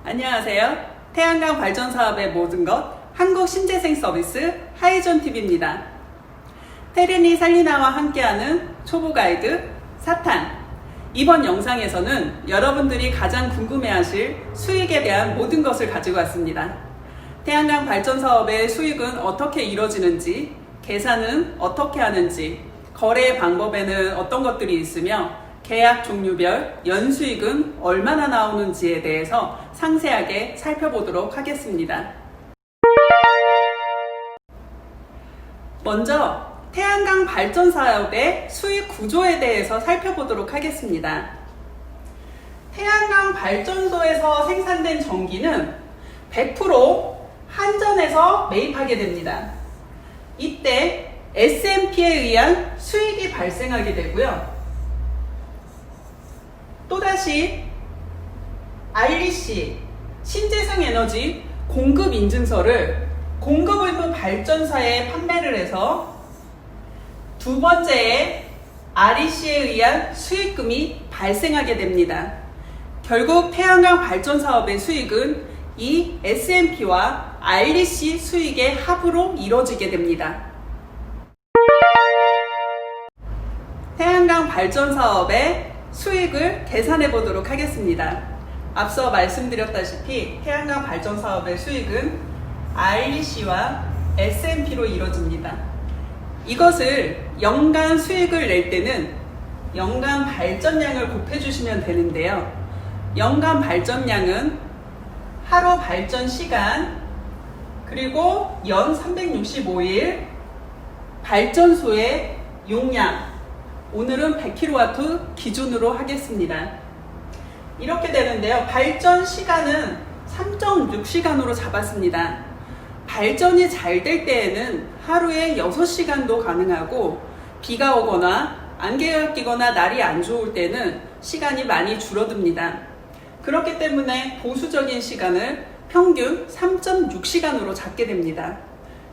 안녕하세요. 태양광 발전 사업의 모든 것 한국신재생 서비스 하이존TV입니다. 테르니 살리나와 함께하는 초보 가이드 사탄. 이번 영상에서는 여러분들이 가장 궁금해하실 수익에 대한 모든 것을 가지고 왔습니다. 태양광 발전 사업의 수익은 어떻게 이루어지는지, 계산은 어떻게 하는지, 거래 방법에는 어떤 것들이 있으며 계약 종류별 연수익은 얼마나 나오는지에 대해서 상세하게 살펴보도록 하겠습니다. 먼저 태양광 발전 사업의 수익 구조에 대해서 살펴보도록 하겠습니다. 태양광 발전소에서 생산된 전기는 100% 한전에서 매입하게 됩니다. 이때 S&P에 의한 수익이 발생하게 되고요. 또다시 REC 신재생에너지 공급인증서를 공급의무 발전사에 판매를 해서 두 번째에 REC에 의한 수익금이 발생하게 됩니다. 결국 태양광 발전 사업의 수익은 이 S&P와 REC 수익의 합으로 이루어지게 됩니다. 태양광 발전 사업의 수익을 계산해 보도록 하겠습니다. 앞서 말씀드렸다시피 태양광 발전 사업의 수익은 REC와 S&P로 이루어집니다. 이것을 연간 수익을 낼 때는 연간 발전량을 곱해주시면 되는데요. 연간 발전량은 하루 발전 시간 그리고 연 365일 발전소의 용량, 오늘은 100kW 기준으로 하겠습니다. 이렇게 되는데요. 발전 시간은 3.6시간으로 잡았습니다. 발전이 잘 될 때에는 하루에 6시간도 가능하고 비가 오거나 안개가 끼거나 날이 안 좋을 때는 시간이 많이 줄어듭니다. 그렇기 때문에 보수적인 시간을 평균 3.6시간으로 잡게 됩니다.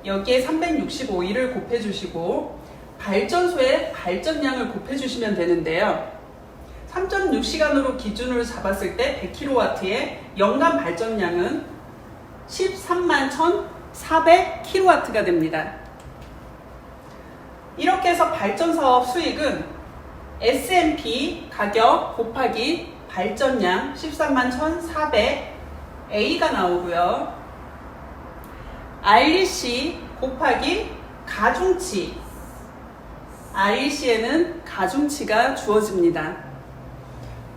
여기에 365일을 곱해주시고 발전소의 발전량을 곱해주시면 되는데요. 3.6시간으로 기준으로 잡았을 때 100kW의 연간 발전량은 13만 1,400kW가 됩니다. 이렇게 해서 발전사업 수익은 S&P 가격 곱하기 발전량 13만 1,400A가 나오고요. REC 곱하기 가중치, REC에는 가중치가 주어집니다.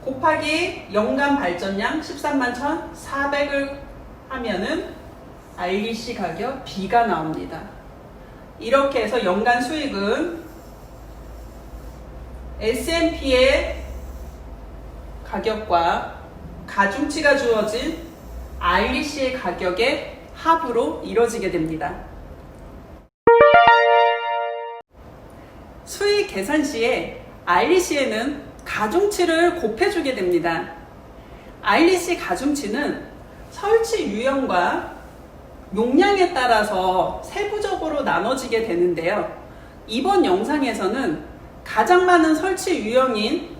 곱하기 연간 발전량 13만 1,400을 하면은 REC 가격 B가 나옵니다. 이렇게 해서 연간 수익은 S&P의 가격과 가중치가 주어진 REC의 가격의 합으로 이루어지게 됩니다. 수익 계산 시에 REC에는 가중치를 곱해주게 됩니다. REC 가중치는 설치 유형과 용량에 따라서 세부적으로 나눠지게 되는데요. 이번 영상에서는 가장 많은 설치 유형인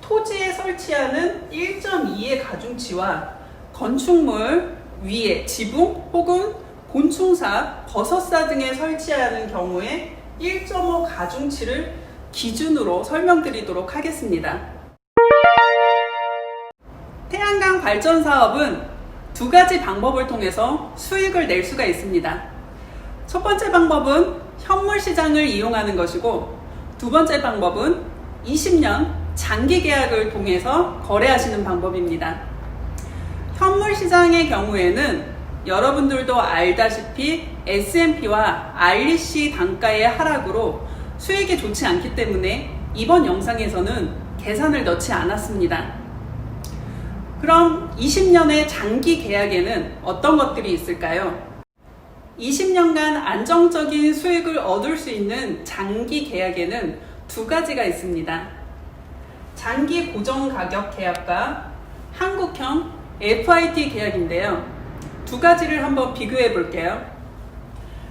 토지에 설치하는 1.2의 가중치와 건축물 위에 지붕 혹은 곤충사, 버섯사 등에 설치하는 경우에 1.5 가중치를 기준으로 설명드리도록 하겠습니다. 태양광 발전 사업은 두 가지 방법을 통해서 수익을 낼 수가 있습니다. 첫 번째 방법은 현물 시장을 이용하는 것이고, 두 번째 방법은 20년 장기 계약을 통해서 거래하시는 방법입니다. 현물 시장의 경우에는 여러분들도 알다시피 S&P와 REC 단가의 하락으로 수익이 좋지 않기 때문에 이번 영상에서는 계산을 넣지 않았습니다. 그럼 20년의 장기 계약에는 어떤 것들이 있을까요? 20년간 안정적인 수익을 얻을 수 있는 장기 계약에는 두 가지가 있습니다. 장기 고정 가격 계약과 한국형 FIT 계약인데요. 두 가지를 한번 비교해 볼게요.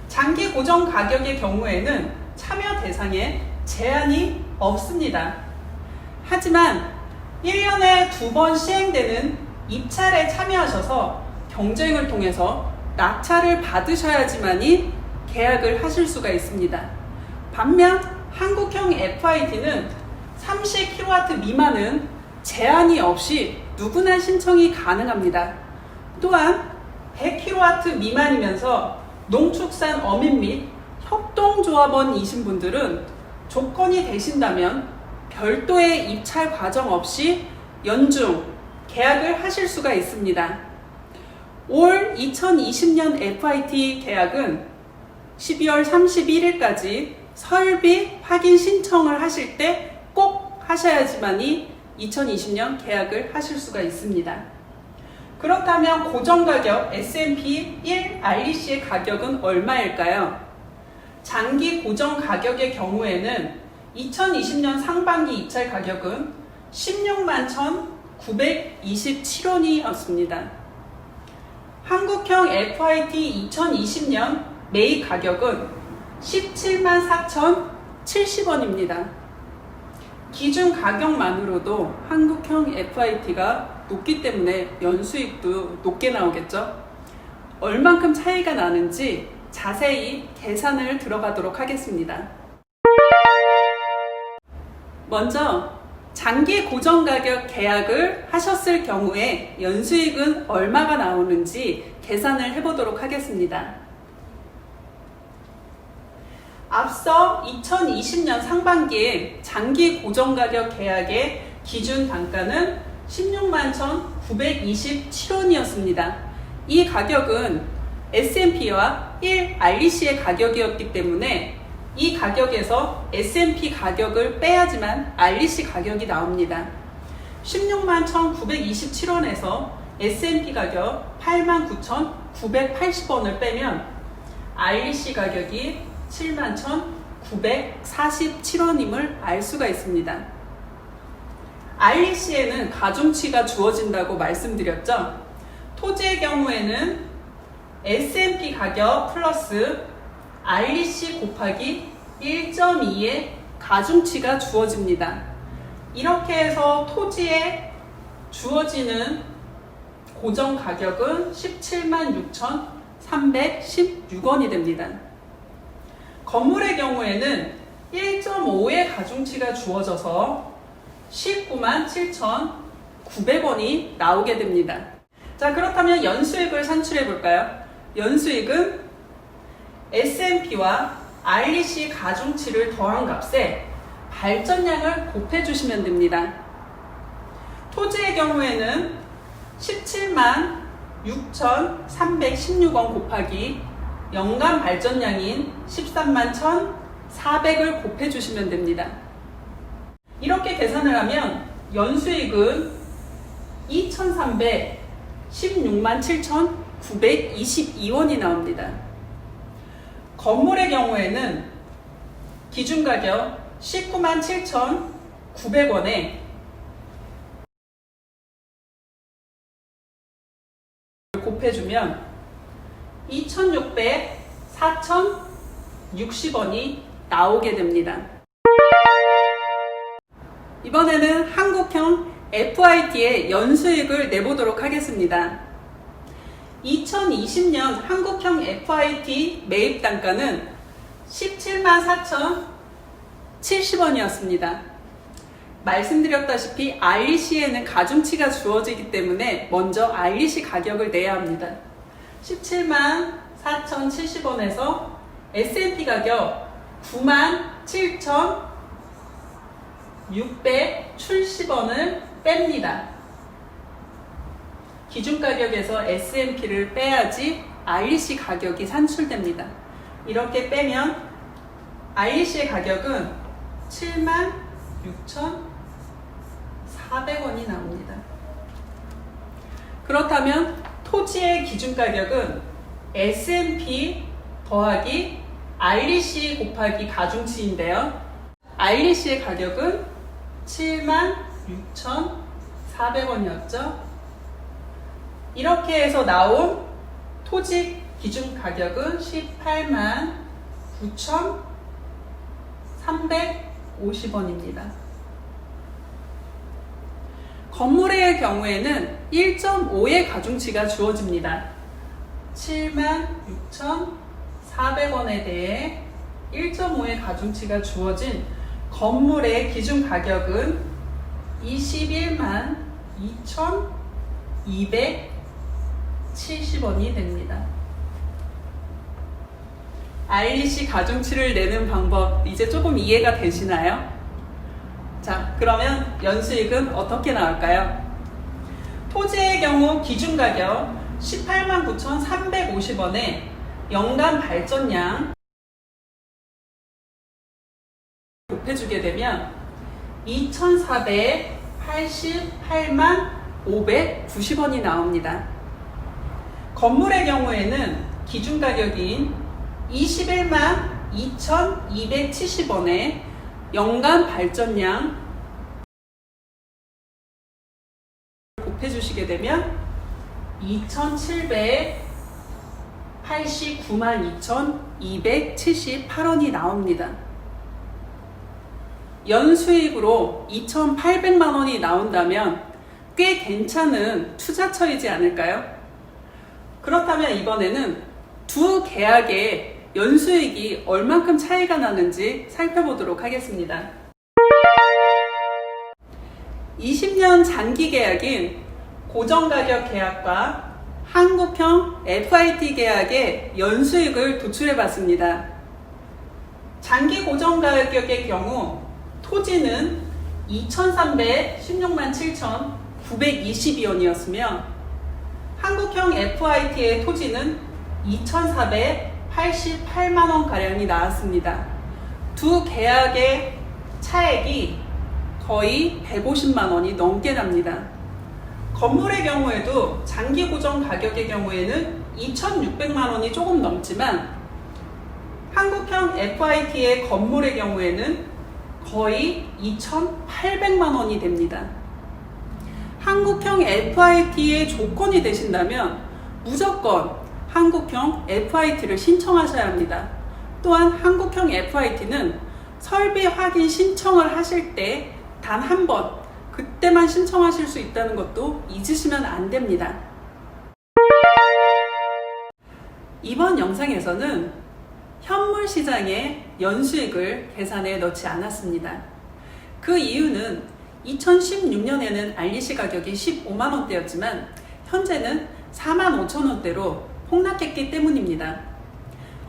장기 고정 가격의 경우에는 참여 대상에 제한이 없습니다. 하지만 1년에 2번 시행되는 입찰에 참여하셔서 경쟁을 통해서 낙찰을 받으셔야지만이 계약을 하실 수가 있습니다. 반면 한국형 FIT는 30kW 미만은 제한이 없이 누구나 신청이 가능합니다. 또한 100kW 미만이면서 농축산 어민 및 협동조합원이신 분들은 조건이 되신다면 별도의 입찰 과정 없이 연중 계약을 하실 수가 있습니다. 올 2020년 FIT 계약은 12월 31일까지 설비 확인 신청을 하실 때 꼭 하셔야지만이 2020년 계약을 하실 수가 있습니다. 그렇다면 고정가격 S&P 1 REC의 가격은 얼마일까요? 장기 고정 가격의 경우에는 2020년 상반기 입찰 가격은 16만 1,927원이었습니다. 한국형 FIT 2020년 매입 가격은 17만 4,070원입니다. 기준 가격만으로도 한국형 FIT가 높기 때문에 연수익도 높게 나오겠죠. 얼만큼 차이가 나는지 자세히 계산을 들어가도록 하겠습니다. 먼저 장기 고정가격 계약을 하셨을 경우에 연수익은 얼마가 나오는지 계산을 해보도록 하겠습니다. 앞서 2020년 상반기에 장기 고정가격 계약의 기준 단가는 16만 1,927원이었습니다. 이 가격은 S&P와 1 REC의 가격이었기 때문에 이 가격에서 S&P 가격을 빼야지만 REC 가격이 나옵니다. 16만 1,927원에서 S&P 가격 8만 9,980원을 빼면 REC 가격이 7만 1,947원임을 알 수가 있습니다. REC에는 가중치가 주어진다고 말씀드렸죠. 토지의 경우에는 S&P 가격 플러스 REC 곱하기 1.2의 가중치가 주어집니다. 이렇게 해서 토지에 주어지는 고정 가격은 17만 6,316원이 됩니다. 건물의 경우에는 1.5의 가중치가 주어져서 19만 7,900원이 나오게 됩니다. 자, 그렇다면 연수익을 산출해 볼까요? 연수익은 S&P와 REC 가중치를 더한 값에 발전량을 곱해 주시면 됩니다. 토지의 경우에는 17만 6,316원 곱하기 연간 발전량인 13만 1,400을 곱해 주시면 됩니다. 이렇게 계산을 하면 연수익은 2,316만 7,922원이 나옵니다. 건물의 경우에는 기준가격 19만 7,900원에 곱해주면 2,600, 4,060원이 나오게 됩니다. 이번에는 한국형 FIT의 연수익을 내보도록 하겠습니다. 2020년 한국형 FIT 매입 단가는 17만 4,070원이었습니다. 말씀드렸다시피 REC에는 가중치가 주어지기 때문에 먼저 REC 가격을 내야 합니다. 17만 4,070원에서 S&P 가격 9만 7,670원을 뺍니다. 기준 가격에서 S&P를 빼야지 REC 가격이 산출됩니다. 이렇게 빼면 REC의 가격은 7만 6,400원이 나옵니다. 그렇다면 토지의 기준 가격은 S&P 더하기 REC 곱하기 가중치인데요. REC의 가격은 7만 6,400원이었죠. 이렇게 해서 나온 토지 기준 가격은 18만 9,350원입니다. 건물의 경우에는 1.5의 가중치가 주어집니다. 76,400원에 대해 1.5의 가중치가 주어진 건물의 기준 가격은 21만 2,270원이 됩니다. REC 가중치를 내는 방법 이제 조금 이해가 되시나요? 자, 그러면 연수익은 어떻게 나올까요? 토지의 경우 기준 가격 18만 9,350원에 연간 발전량 곱해주게 되면 2,488만 590원이 나옵니다. 건물의 경우에는 기준 가격인 21만 2,270원에 연간 발전량 곱해주시게 되면 2,789만 2,278원이 나옵니다. 연수익으로 2,800만 원이 나온다면 꽤 괜찮은 투자처이지 않을까요? 그렇다면 이번에는 두 계약의 연수익이 얼만큼 차이가 나는지 살펴보도록 하겠습니다. 20년 장기 계약인 고정가격 계약과 한국형 FIT 계약의 연수익을 도출해 봤습니다. 장기 고정가격의 경우 토지는 2,316만 7,922원이었으며 한국형 FIT의 토지는 2,488만원 가량이 나왔습니다. 두 계약의 차액이 거의 150만원이 넘게 납니다. 건물의 경우에도 장기 고정 가격의 경우에는 2,600만원이 조금 넘지만 한국형 FIT의 건물의 경우에는 거의 2,800만원이 됩니다. 한국형 FIT의 조건이 되신다면 무조건 한국형 FIT를 신청하셔야 합니다. 또한 한국형 FIT는 설비 확인 신청을 하실 때 단 한 번, 그때만 신청하실 수 있다는 것도 잊으시면 안 됩니다. 이번 영상에서는 현물 시장의 연수익을 계산에 넣지 않았습니다. 그 이유는 2016년에는 REC 가격이 15만원대였지만 현재는 45,000원대로 폭락했기 때문입니다.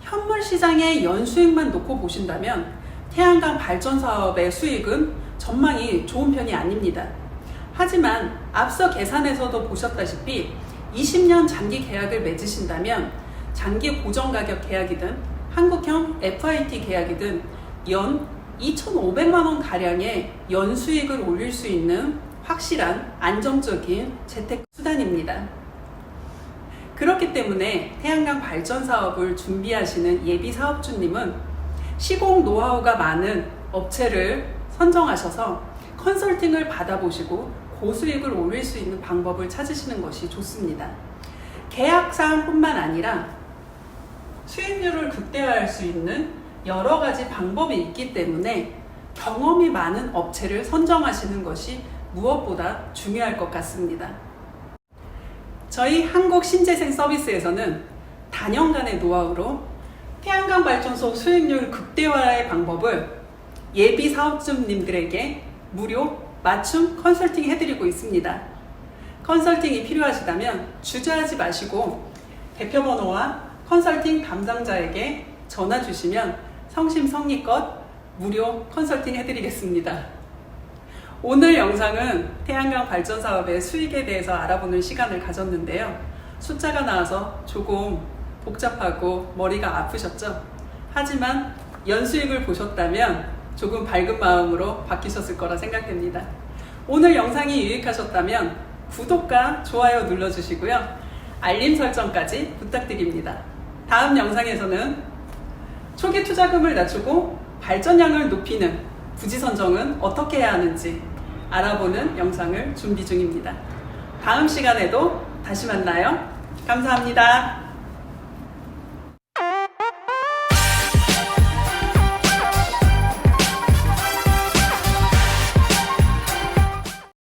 현물 시장의 연수익만 놓고 보신다면 태양광 발전 사업의 수익은 전망이 좋은 편이 아닙니다. 하지만 앞서 계산에서도 보셨다시피 20년 장기 계약을 맺으신다면 장기 고정가격 계약이든 한국형 FIT 계약이든 연 2,500만원 가량의 연수익을 올릴 수 있는 확실한 안정적인 재테크 수단입니다. 그렇기 때문에 태양광 발전 사업을 준비하시는 예비 사업주님은 시공 노하우가 많은 업체를 선정하셔서 컨설팅을 받아보시고 고수익을 올릴 수 있는 방법을 찾으시는 것이 좋습니다. 계약사항뿐만 아니라 수익률을 극대화할 수 있는 여러 가지 방법이 있기 때문에 경험이 많은 업체를 선정하시는 것이 무엇보다 중요할 것 같습니다. 저희 한국신재생 서비스에서는 단연간의 노하우로 태양광 발전소 수익률 극대화의 방법을 예비 사업주님들에게 무료 맞춤 컨설팅 해드리고 있습니다. 컨설팅이 필요하시다면 주저하지 마시고 대표번호와 컨설팅 담당자에게 전화 주시면 성심성의껏 무료 컨설팅 해드리겠습니다. 오늘 영상은 태양광 발전 사업의 수익에 대해서 알아보는 시간을 가졌는데요. 숫자가 나와서 조금 복잡하고 머리가 아프셨죠? 하지만 연수익을 보셨다면 조금 밝은 마음으로 바뀌셨을 거라 생각됩니다. 오늘 영상이 유익하셨다면 구독과 좋아요 눌러주시고요. 알림 설정까지 부탁드립니다. 다음 영상에서는 초기 투자금을 낮추고 발전량을 높이는 부지 선정은 어떻게 해야 하는지 알아보는 영상을 준비 중입니다. 다음 시간에도 다시 만나요. 감사합니다.